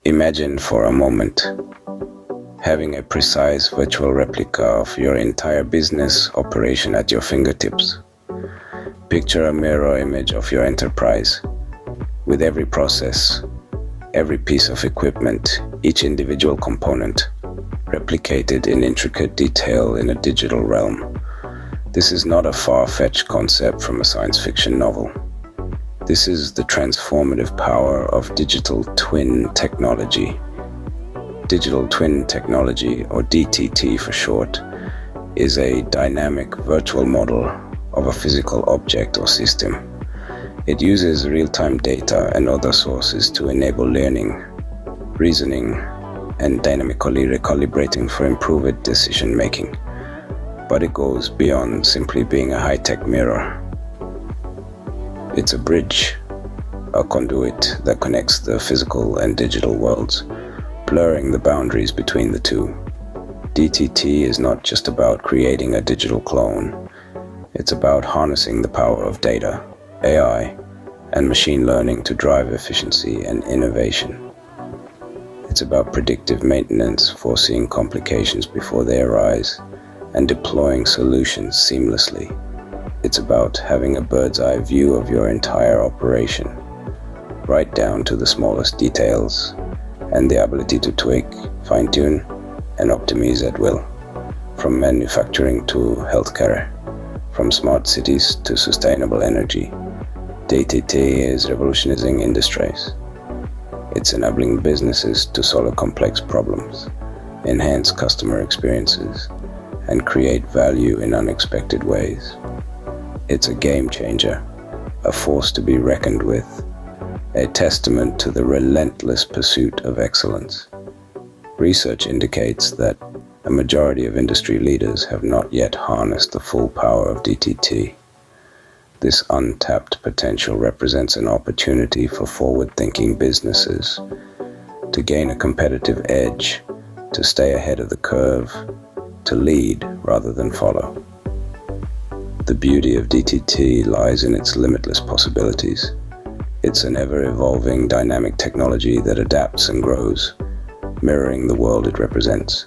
Imagine for a moment having a precise virtual replica of your entire business operation at your fingertips. Picture a mirror image of your enterprise, with every process, every piece of equipment, each individual component, replicated in intricate detail in a digital realm. This is not a far-fetched concept from a science fiction novel. This is the transformative power of digital twin technology. Digital twin technology, or DTT for short, is a dynamic virtual model of a physical object or system. It uses real-time data and other sources to enable learning, reasoning, and dynamically recalibrating for improved decision-making. But it goes beyond simply being a high-tech mirror. It's a bridge, a conduit that connects the physical and digital worlds, blurring the boundaries between the two. DTT is not just about creating a digital clone. It's about harnessing the power of data, AI, and machine learning to drive efficiency and innovation. It's about predictive maintenance, foreseeing complications before they arise, and deploying solutions seamlessly. It's about having a bird's-eye view of your entire operation, right down to the smallest details, and the ability to tweak, fine-tune, and optimize at will. From manufacturing to healthcare, from smart cities to sustainable energy, DTT is revolutionizing industries. It's enabling businesses to solve complex problems, enhance customer experiences, and create value in unexpected ways. It's a game changer, a force to be reckoned with, a testament to the relentless pursuit of excellence. Research indicates that a majority of industry leaders have not yet harnessed the full power of DTT. This untapped potential represents an opportunity for forward-thinking businesses to gain a competitive edge, to stay ahead of the curve, to lead rather than follow. The beauty of DTT lies in its limitless possibilities. It's an ever-evolving dynamic technology that adapts and grows, mirroring the world it represents.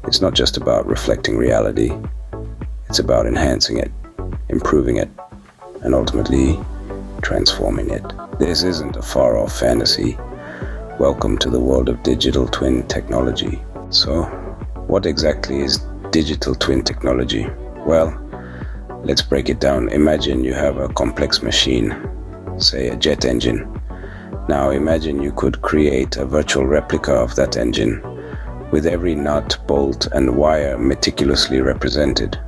It's not just about reflecting reality, it's about enhancing it, improving it, and ultimately transforming it. This isn't a far-off fantasy. Welcome to the world of digital twin technology. So, what exactly is digital twin technology? Well, let's break it down. Imagine you have a complex machine, say a jet engine. Now imagine you could create a virtual replica of that engine, with every nut, bolt, and wire meticulously represented.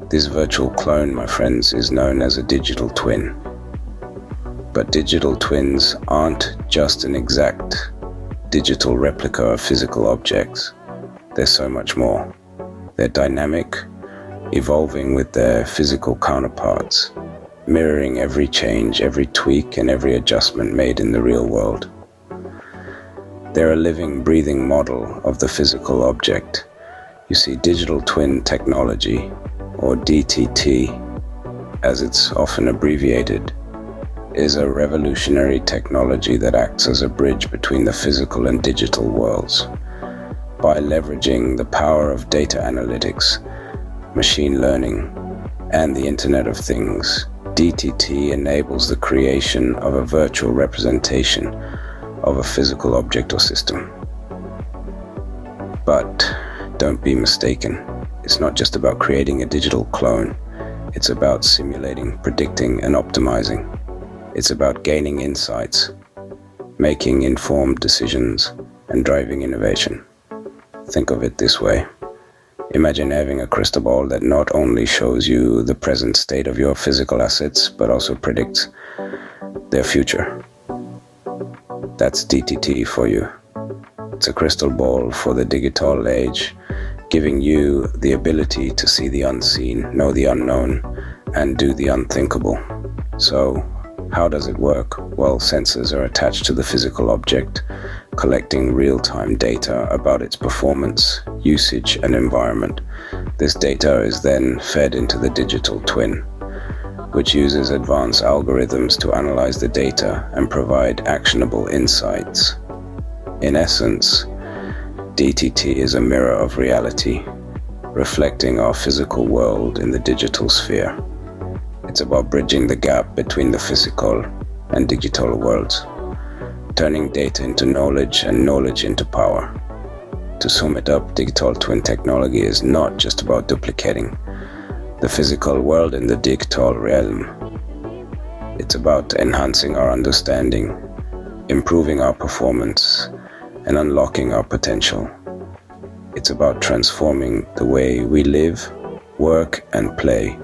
This virtual clone, my friends, is known as a digital twin. But digital twins aren't just an exact digital replica of physical objects. They're so much more. They're dynamic, evolving with their physical counterparts, mirroring every change, every tweak, and every adjustment made in the real world. They're a living, breathing model of the physical object. You see, digital twin technology, or DTT, as it's often abbreviated, is a revolutionary technology that acts as a bridge between the physical and digital worlds. By leveraging the power of data analytics, machine learning, and the Internet of Things, DTT enables the creation of a virtual representation of a physical object or system. But don't be mistaken. It's not just about creating a digital clone. It's about simulating, predicting, and optimizing. It's about gaining insights, making informed decisions, and driving innovation. Think of it this way. Imagine having a crystal ball that not only shows you the present state of your physical assets, but also predicts their future. That's DTT for you. It's a crystal ball for the digital age, giving you the ability to see the unseen, know the unknown, and do the unthinkable. So, how does it work? Well, sensors are attached to the physical object, collecting real-time data about its performance, usage, and environment. This data is then fed into the digital twin, which uses advanced algorithms to analyze the data and provide actionable insights. In essence, DTT is a mirror of reality, reflecting our physical world in the digital sphere. It's about bridging the gap between the physical and digital worlds, turning data into knowledge and knowledge into power. To sum it up, digital twin technology is not just about duplicating the physical world in the digital realm. It's about enhancing our understanding, improving our performance, and unlocking our potential. It's about transforming the way we live, work, and play.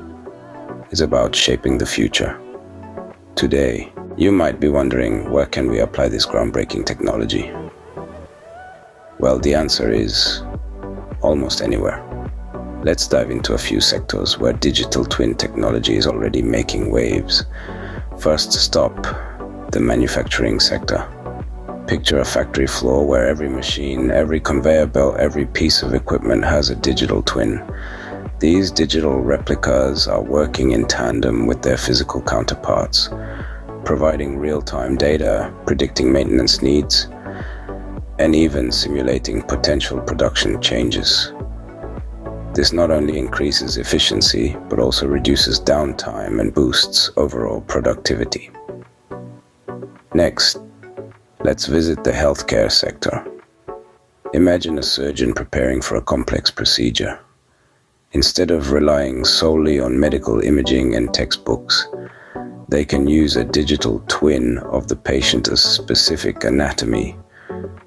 It's about shaping the future. Today, you might be wondering, where can we apply this groundbreaking technology? Well, the answer is almost anywhere. Let's dive into a few sectors where digital twin technology is already making waves. First stop, the manufacturing sector. Picture a factory floor where every machine, every conveyor belt, every piece of equipment has a digital twin. These digital replicas are working in tandem with their physical counterparts, providing real-time data, predicting maintenance needs, and even simulating potential production changes. This not only increases efficiency, but also reduces downtime and boosts overall productivity. Next, let's visit the healthcare sector. Imagine a surgeon preparing for a complex procedure. Instead of relying solely on medical imaging and textbooks, they can use a digital twin of the patient's specific anatomy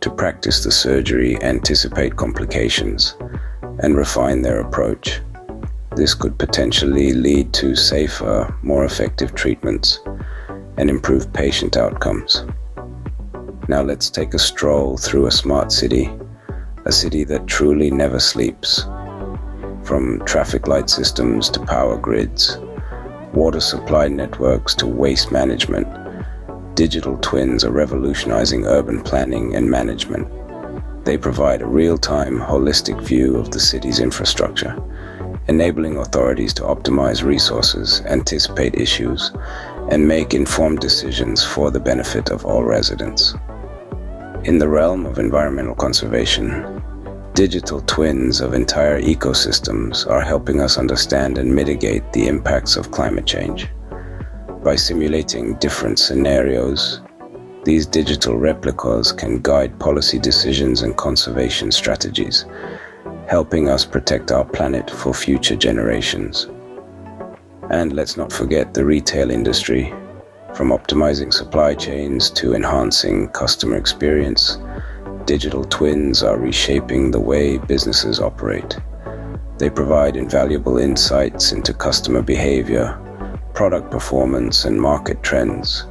to practice the surgery, anticipate complications, and refine their approach. This could potentially lead to safer, more effective treatments and improved patient outcomes. Now let's take a stroll through a smart city, a city that truly never sleeps. From traffic light systems to power grids, water supply networks to waste management, digital twins are revolutionizing urban planning and management. They provide a real-time, holistic view of the city's infrastructure, enabling authorities to optimize resources, anticipate issues, and make informed decisions for the benefit of all residents. In the realm of environmental conservation, digital twins of entire ecosystems are helping us understand and mitigate the impacts of climate change. By simulating different scenarios, these digital replicas can guide policy decisions and conservation strategies, helping us protect our planet for future generations. And let's not forget the retail industry. From optimizing supply chains to enhancing customer experience, digital twins are reshaping the way businesses operate. They provide invaluable insights into customer behavior, product performance, and market trends,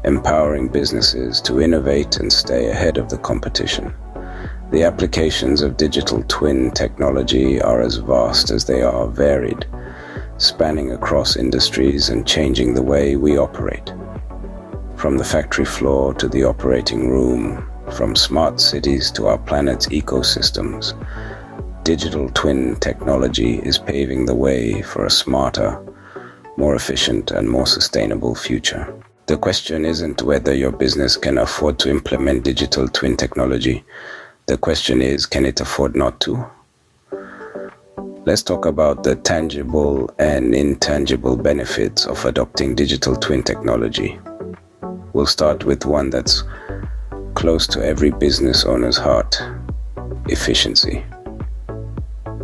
empowering businesses to innovate and stay ahead of the competition. The applications of digital twin technology are as vast as they are varied, spanning across industries and changing the way we operate. From the factory floor to the operating room, from smart cities to our planet's ecosystems, digital twin technology is paving the way for a smarter, more efficient, and more sustainable future. The question isn't whether your business can afford to implement digital twin technology. The question is, can it afford not to? Let's talk about the tangible and intangible benefits of adopting digital twin technology. We'll start with one that's close to every business owner's heart: efficiency.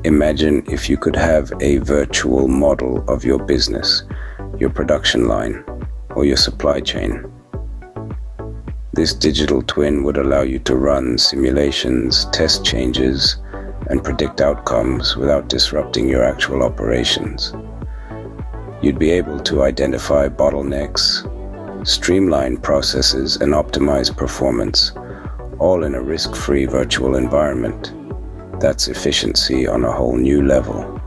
Imagine if you could have a virtual model of your business, your production line, or your supply chain. This digital twin would allow you to run simulations, test changes, and predict outcomes without disrupting your actual operations. You'd be able to identify bottlenecks, streamline processes, and optimize performance, all in a risk-free virtual environment. That's efficiency on a whole new level.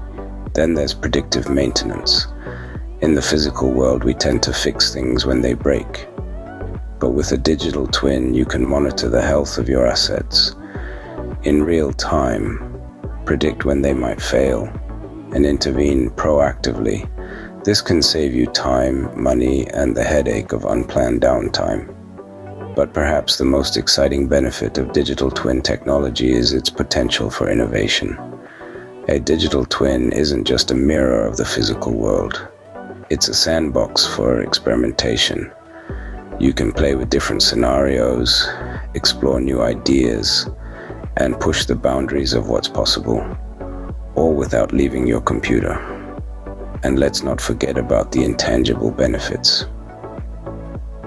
Then there's predictive maintenance. In the physical world, we tend to fix things when they break. But with a digital twin, you can monitor the health of your assets in real time, predict when they might fail, and intervene proactively. This can save you time, money, and the headache of unplanned downtime. But perhaps the most exciting benefit of digital twin technology is its potential for innovation. A digital twin isn't just a mirror of the physical world. It's a sandbox for experimentation. You can play with different scenarios, explore new ideas, and push the boundaries of what's possible, all without leaving your computer. And let's not forget about the intangible benefits.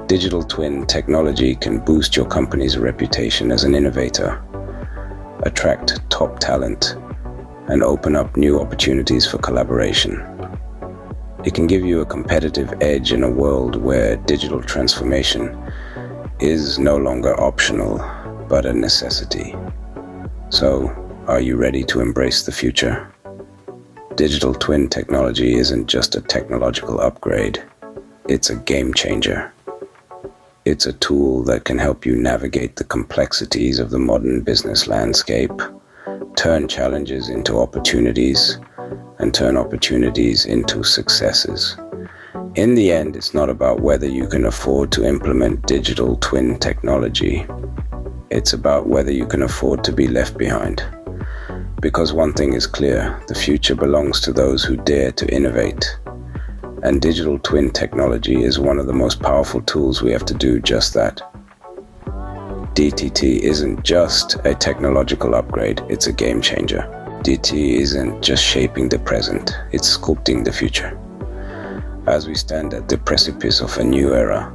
Digital twin technology can boost your company's reputation as an innovator, attract top talent, and open up new opportunities for collaboration. It can give you a competitive edge in a world where digital transformation is no longer optional, but a necessity. So, are you ready to embrace the future? Digital twin technology isn't just a technological upgrade, it's a game changer. It's a tool that can help you navigate the complexities of the modern business landscape, turn challenges into opportunities, and turn opportunities into successes. In the end, it's not about whether you can afford to implement digital twin technology. It's about whether you can afford to be left behind. Because one thing is clear, the future belongs to those who dare to innovate. And digital twin technology is one of the most powerful tools we have to do just that. DTT isn't just a technological upgrade, it's a game changer. DTT isn't just shaping the present, it's sculpting the future. As we stand at the precipice of a new era,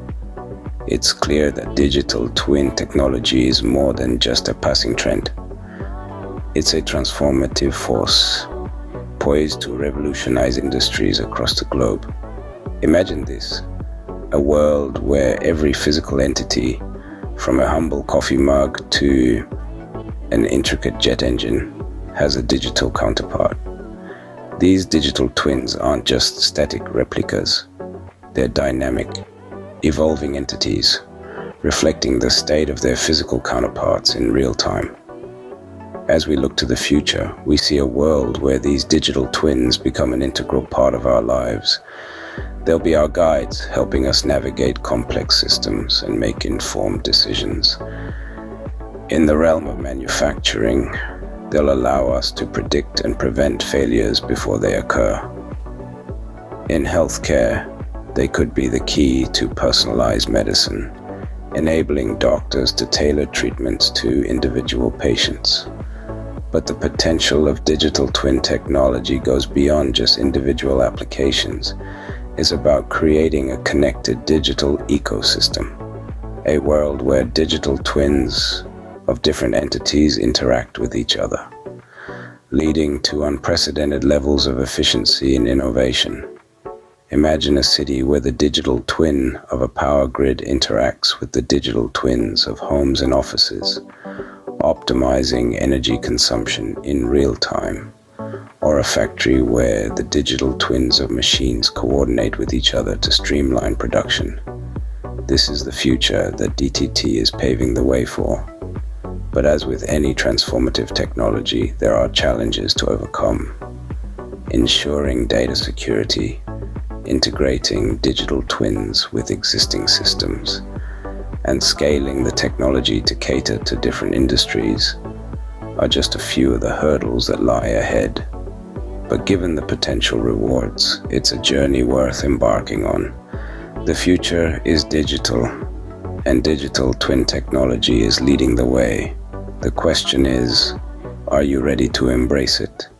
it's clear that digital twin technology is more than just a passing trend. It's a transformative force, poised to revolutionize industries across the globe. Imagine this, a world where every physical entity, from a humble coffee mug to an intricate jet engine, has a digital counterpart. These digital twins aren't just static replicas, they're dynamic, evolving entities, reflecting the state of their physical counterparts in real time. As we look to the future, we see a world where these digital twins become an integral part of our lives. They'll be our guides, helping us navigate complex systems and make informed decisions. In the realm of manufacturing, they'll allow us to predict and prevent failures before they occur. In healthcare, they could be the key to personalized medicine, enabling doctors to tailor treatments to individual patients. But the potential of digital twin technology goes beyond just individual applications. It's about creating a connected digital ecosystem, a world where digital twins of different entities interact with each other, leading to unprecedented levels of efficiency and innovation. Imagine a city where the digital twin of a power grid interacts with the digital twins of homes and offices, optimizing energy consumption in real time, or a factory where the digital twins of machines coordinate with each other to streamline production. This is the future that DTT is paving the way for. But as with any transformative technology, there are challenges to overcome. Ensuring data security, integrating digital twins with existing systems, and scaling the technology to cater to different industries are just a few of the hurdles that lie ahead. But given the potential rewards, it's a journey worth embarking on. The future is digital, and digital twin technology is leading the way. The question is, are you ready to embrace it?